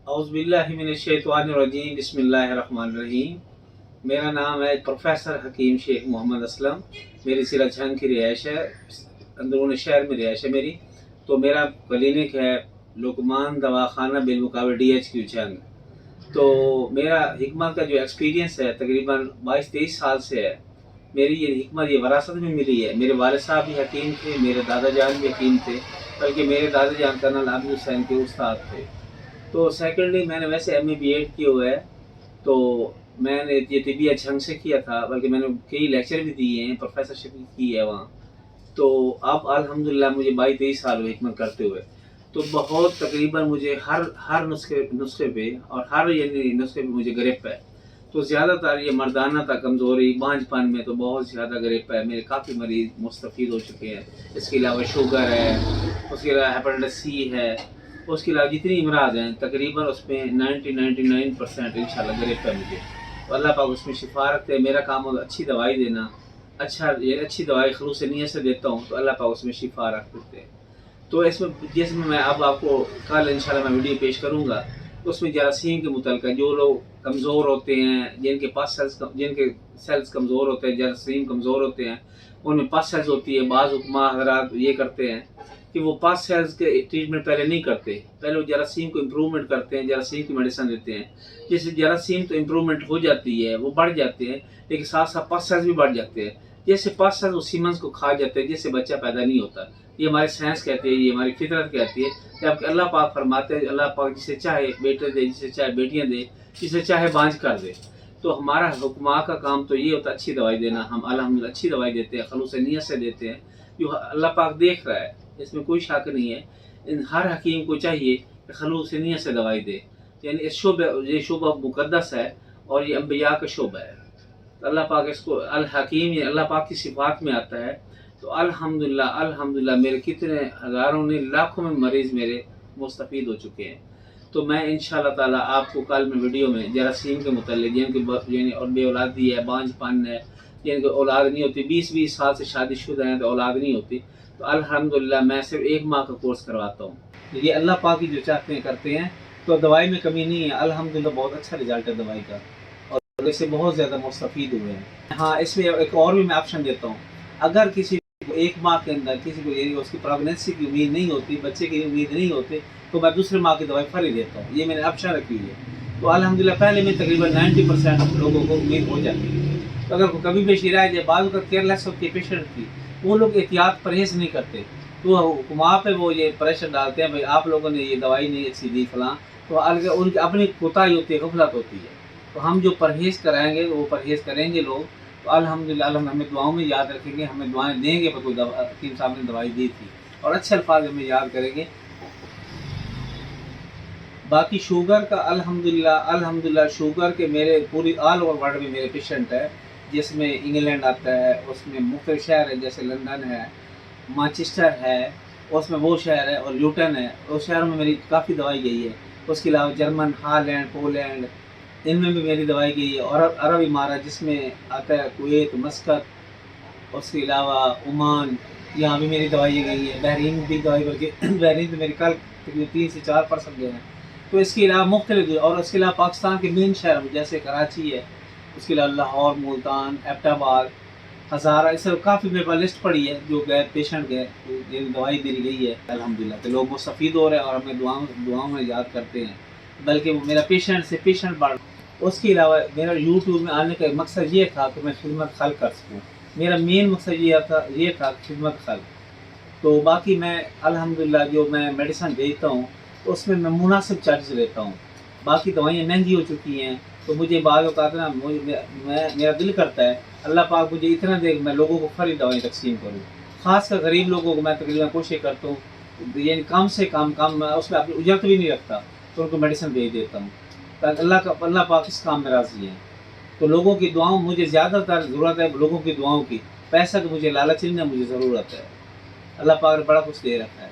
اعوذ باللہ من الشیطان الرجیم، بسم اللہ الرحمن الرحیم۔ میرا نام ہے پروفیسر حکیم شیخ محمد اسلم۔ میری ضلع جھنگ کی رہائش ہے، اندرون شہر میں رہائش ہے میری۔ تو میرا کلینک ہے لقمان دواخانہ بالمقابل DHQ جھنگ۔ تو میرا حکمت کا جو ایکسپیرینس ہے تقریباً 22-23 سال سے ہے۔ میری یہ حکمت یہ وراثت میں ملی ہے۔ میرے والد صاحب بھی حکیم تھے، میرے دادا جان بھی حکیم تھے، بلکہ میرے دادا جان کرنل عابد حسین کے استاد تھے۔ تو سیکنڈلی میں نے ویسے MA BEd کیا ہوا ہے۔ تو میں نے یہ طبیعت جھنگ سے کیا تھا، بلکہ میں نے کئی لیکچر بھی دیے ہیں، پروفیسرشپ بھی کی ہے وہاں۔ تو اب الحمدللہ مجھے 22-23 سال ہوئے حکمت کرتے ہوئے۔ تو بہت تقریباً مجھے ہر نسخے پہ اور ہر نسخے پہ مجھے گرپ ہے۔ تو زیادہ تر یہ مردانہ تھا، کمزوری بانجھ پن میں تو بہت زیادہ گرپ ہے۔ میرے کافی مریض مستفید ہو چکے ہیں۔ اس کے علاوہ شوگر ہے، اس کے علاوہ ہیپاٹائٹس C ہے، اس کے علاوہ جتنی امراض ہیں تقریباً اس میں 99% انشاءاللہ گرپ ہے مجھے۔ تو اللہ پاک اس میں شفا رکھتے ہیں۔ میرا کام ہوگا اچھی دوائی دینا، اچھی دوائی خلوص نیت سے دیتا ہوں، تو اللہ پاک اس میں شفا رکھ دیتے ہیں۔ تو اس میں جس میں اب آپ کو کل انشاءاللہ میں ویڈیو پیش کروں گا، اس میں جراثیم کے متعلقہ جو لوگ کمزور ہوتے ہیں، جن کے سیلز کمزور ہوتے ہیں، جراثیم کمزور ہوتے ہیں، ان میں پس سیلز ہوتی ہے۔ بعض حکماء حضرات یہ کرتے ہیں کہ وہ پس سیلز کے ٹریٹمنٹ پہلے نہیں کرتے، پہلے وہ جراثیم کو امپروومنٹ کرتے ہیں، جراثیم کی میڈیسن دیتے ہیں۔ جس سے جراثیم تو امپروومنٹ ہو جاتی ہے، وہ بڑھ جاتے ہیں، لیکن ساتھ ساتھ پس سیلز بھی بڑھ جاتے ہیں۔ جیسے پس سیلز وہ سیمنز کو کھا جاتے ہیں، جس سے بچہ پیدا نہیں ہوتا۔ یہ ہماری سائنس کہتی ہے، یہ ہماری فطرت کہتی ہے، جبکہ اللہ پاک فرماتے ہیں اللہ پاک جسے چاہے بیٹے دے، جسے چاہے بیٹیاں دے، جسے چاہے بانجھ کر دے۔ تو ہمارا حکماء کا کام تو یہ ہوتا ہے اچھی دوائی دینا۔ ہم الحمدللہ اچھی دوائی دیتے ہیں، خلوص نیت سے دیتے ہیں، جو اللہ پاک دیکھ رہا ہے، اس میں کوئی شک نہیں ہے۔ ہر حکیم کو چاہیے کہ خلوص نیت سے دوائی دے۔ یعنی یہ شعبہ مقدس ہے اور یہ انبیاء کا شعبہ ہے۔ اللہ پاک اس کو الحکیم، یہ اللہ پاک کی صفات میں آتا ہے۔ تو الحمدللہ میرے کتنے ہزاروں نے لاکھوں میں مریض میرے مستفید ہو چکے ہیں۔ تو میں انشاءاللہ تعالیٰ آپ کو کل میں ویڈیو میں جراثیم کے متعلق، جن کے اور بے اولادی ہے، بانجھ پن ہے، جن کو اولاد نہیں ہوتی، 20 سال سے شادی شدہ ہیں تو اولاد نہیں ہوتی، تو الحمدللہ میں صرف 1 ماہ کا کورس کرواتا ہوں۔ یہ اللہ پاک ہی جو چاہتے ہیں کرتے ہیں۔ تو دوائی میں کمی نہیں ہے، الحمدللہ بہت اچھا رزلٹ ہے دوائی کا، اور اس سے بہت زیادہ مستفید ہوئے ہیں۔ ہاں، اس میں ایک اور بھی میں آپشن دیتا ہوں، اگر کسی 1 ماہ کے اندر کسی کو یعنی اس کی پریگنینسی کی امید نہیں ہوتی، بچے کی امید نہیں ہوتی، تو میں دوسرے ماہ کی دوائی فری دیتا ہوں۔ یہ میں نے آپشن رکھی ہوئی ہے۔ تو الحمدللہ پہلے میں تقریباً 90% لوگوں کو امید ہو جاتی ہے۔ تو اگر کوئی کبھی پیشی رہ جائے، بعض کا کیئرلیس ہوتی ہے پیشنٹ کی، وہ لوگ احتیاط پرہیز نہیں کرتے، تو حکماء پہ وہ یہ پریشر ڈالتے ہیں، بھائی آپ لوگوں نے یہ دوائی نہیں اچھی دی فلاں، تو ان کی اپنی کوتاہی ہوتی ہے، غفلت ہوتی ہے۔ تو ہم جو پرہیز کرائیں گے، وہ پرہیز کریں گے لوگ، تو الحمدللہ ہمیں دعاؤں میں یاد رکھیں گے، ہمیں دعائیں دیں گے، کوئی حکیم صاحب نے دوائی دی تھی، اور اچھے الفاظ ہمیں یاد کریں گے۔ باقی شوگر کا الحمدللہ شوگر کے میرے پوری آل اوور ورلڈ میں میرے پیشنٹ ہے، جس میں انگلینڈ آتا ہے، اس میں مختلف شہر ہے، جیسے لندن ہے، مانچسٹر ہے، اس میں وہ شہر ہے، اور لیوٹن ہے، اس شہروں میں میری کافی دوائی گئی ہے۔ اس کے علاوہ جرمن، ہالینڈ، پولینڈ، ان میں بھی میری دوائی گئی ہے، اور عرب امارات جس میں آتا ہے کویت، مسقط، اس کے علاوہ عمان، یہاں بھی میری دوائی گئی ہے۔ بحرین بھی دوائی، بلکہ بحرین تو میری کل تقریباً 3 سے 4 پرسنٹ گئے ہیں۔ تو اس کے علاوہ مختلف، اور اس کے علاوہ پاکستان کے مین شہر جیسے کراچی ہے، اس کے علاوہ لاہور، ملتان، ایبٹ آباد، ہزارہ، اس سے کافی میرے پاس لسٹ پڑی ہے جو گئے پیشنٹ گئے، جن دوائی میری گئی ہے الحمدللہ۔ تو لوگ مستفید ہو رہے ہیں اور ہمیں دعاؤں میں یاد کرتے ہیں، بلکہ میرا پیشنٹ سے پیشنٹ بڑھ۔ اس کے علاوہ میرا یوٹیوب میں آنے کا مقصد یہ تھا کہ میں خدمت خلق کر سکوں۔ میرا مین مقصد یہ تھا خدمت خلق۔ تو باقی میں الحمدللہ جو میں میڈیسن بھیجتا ہوں، اس میں مناسب چارجز لیتا ہوں۔ باقی دوائیاں مہنگی ہو چکی ہیں، تو مجھے بعض اوقات نا میرا دل کرتا ہے اللہ پاک مجھے اتنا دے کہ میں لوگوں کو فری دوائیں تقسیم کروں، خاص کر غریب لوگوں کو میں تقریباً کوشش کرتا ہوں، یعنی کم سے کم میں اس میں اپنی اجرت بھی نہیں رکھتا، تو ان کو میڈیسن بھیج دیتا ہوں، تاکہ اللہ پاک اس کام میں راضی ہے۔ تو لوگوں کی دعاؤں مجھے زیادہ تر ضرورت ہے، لوگوں کی دعاؤں کی، پیسہ تو مجھے لالچ نہیں ہے، مجھے ضرورت ہے۔ اللہ پاک نے بڑا کچھ دے رکھا ہے۔